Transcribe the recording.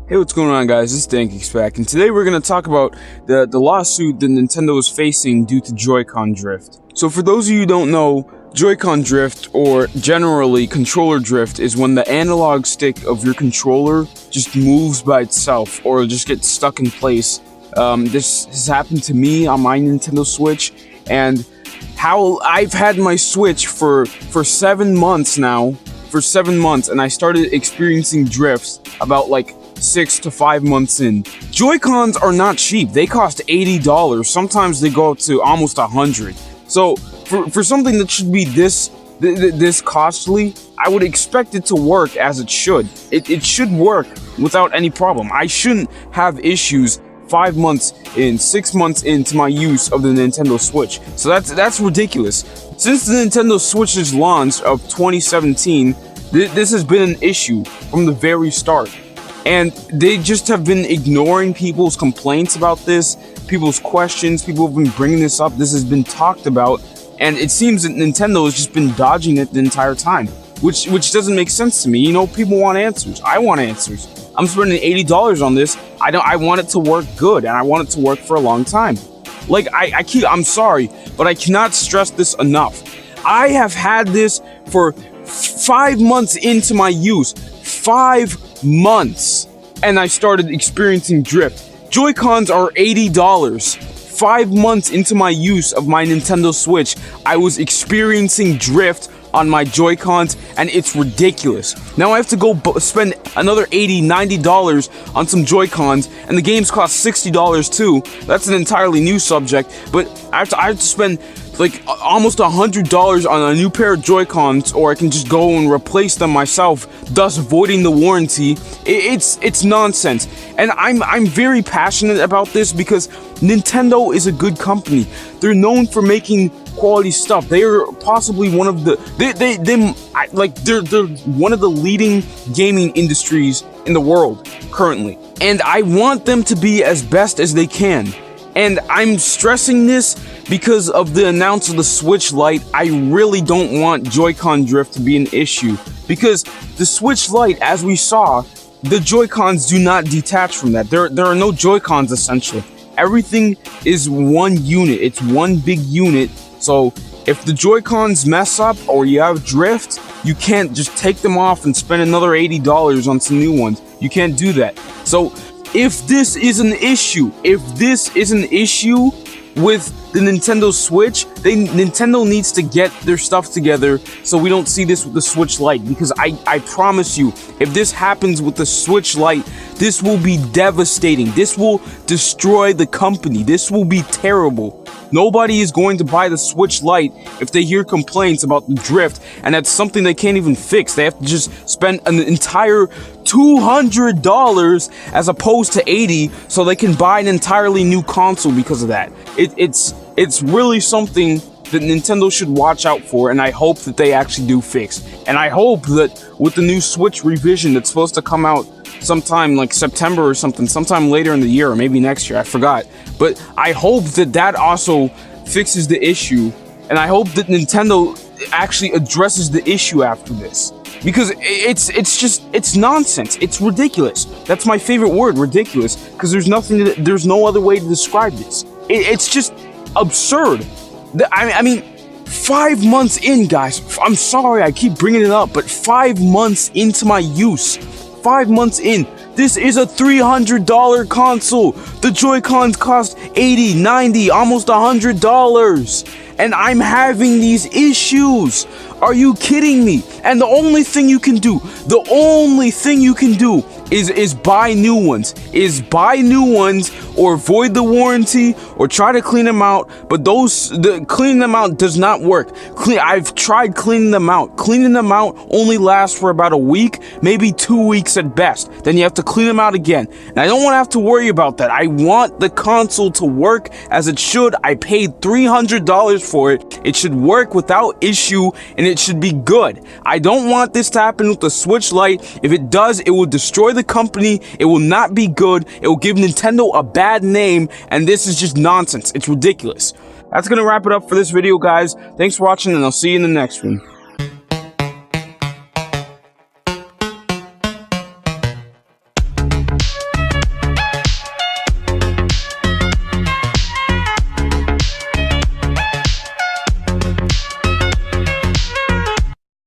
Hey, what's going on, guys? This is Dankix back, and today we're going to talk about the lawsuit that Nintendo is facing due to Joycon drift. So for those of you who don't know, Joycon drift, or generally controller drift, is when the analog stick of your controller just moves by itself or just gets stuck in place. This has happened to me on my Nintendo Switch, and how I've had my Switch for 7 months now. For 7 months, and I started experiencing drifts about like 6 to 5 months in. Joy-Cons are not cheap. They cost $80. Sometimes they go up to almost $100. So for something that should be this costly, I would expect it to work as it should. It should work without any problem. I shouldn't have issues 5 months in, 6 months into my use of the Nintendo Switch. So that's ridiculous. Since the Nintendo Switch's launch of 2017, this has been an issue from the very start. And they just have been ignoring people's complaints about this, people's questions. People have been bringing this up. This has been talked about. And it seems that Nintendo has just been dodging it the entire time, which doesn't make sense to me. You know, people want answers. I want answers. I'm spending $80 on this. I want it to work good, and I want it to work for a long time. Like, I'm sorry, but I cannot stress this enough. I have had this for 5 months into my use. 5 months. And I started experiencing drift. Joy-Cons are $80. 5 months into my use of my Nintendo Switch, I was experiencing drift on my Joy-Cons, and it's ridiculous. Now I have to go spend another $80, $90 on some Joy-Cons, and the games cost $60 too. That's an entirely new subject, but I have to spend like almost $100 on a new pair of Joy-Cons, or I can just go and replace them myself, thus voiding the warranty. It's nonsense, and I'm very passionate about this because Nintendo is a good company. They're known for making quality stuff. They are possibly one of the they're one of the leading gaming industries in the world currently, and I want them to be as best as they can. And I'm stressing this because of the announce of the Switch Lite. I really don't want Joy-Con drift to be an issue, because the Switch Lite, as we saw, the Joy-Cons do not detach from that. There are no Joy-Cons essentially. Everything is one unit. It's one big unit. So if the Joy-Cons mess up or you have drift, you can't just take them off and spend another $80 on some new ones. You can't do that. So if this is an issue, with the Nintendo Switch, Nintendo needs to get their stuff together so we don't see this with the Switch Lite, because I promise you, if this happens with the Switch Lite, this will be devastating. This will destroy the company. This will be terrible. Nobody is going to buy the Switch Lite if they hear complaints about the drift, and that's something they can't even fix. They have to just spend an entire $200 as opposed to $80 so they can buy an entirely new console because of that. It's really something that Nintendo should watch out for, and I hope that they actually do fix. And I hope that with the new Switch revision that's supposed to come out sometime like September or something, sometime later in the year, or maybe next year, I forgot. But I hope that also fixes the issue, and I hope that Nintendo actually addresses the issue after this. Because it's nonsense. It's ridiculous. That's my favorite word, ridiculous, because there's no other way to describe this. It's just absurd. I mean, 5 months in, guys. I'm sorry I keep bringing it up, but 5 months into my use, 5 months in, this is a $300 console. The Joy-Cons cost $80, $90, almost $100. And I'm having these issues. Are you kidding me? And the only thing you can do is buy new ones. Or void the warranty, or try to clean them out. But cleaning them out does not work. I've tried cleaning them out. Cleaning them out only lasts for about a week, maybe 2 weeks at best. Then you have to clean them out again. And I don't want to have to worry about that. I want the console to work as it should. I paid $300 for it. It should work without issue, and it should be good. I don't want this to happen with the Switch Lite. If it does, it will destroy the company. It will not be good. It will give Nintendo a bad name, and this is just nonsense. It's ridiculous. That's gonna wrap it up for this video, guys. Thanks for watching, and I'll see you in the next one.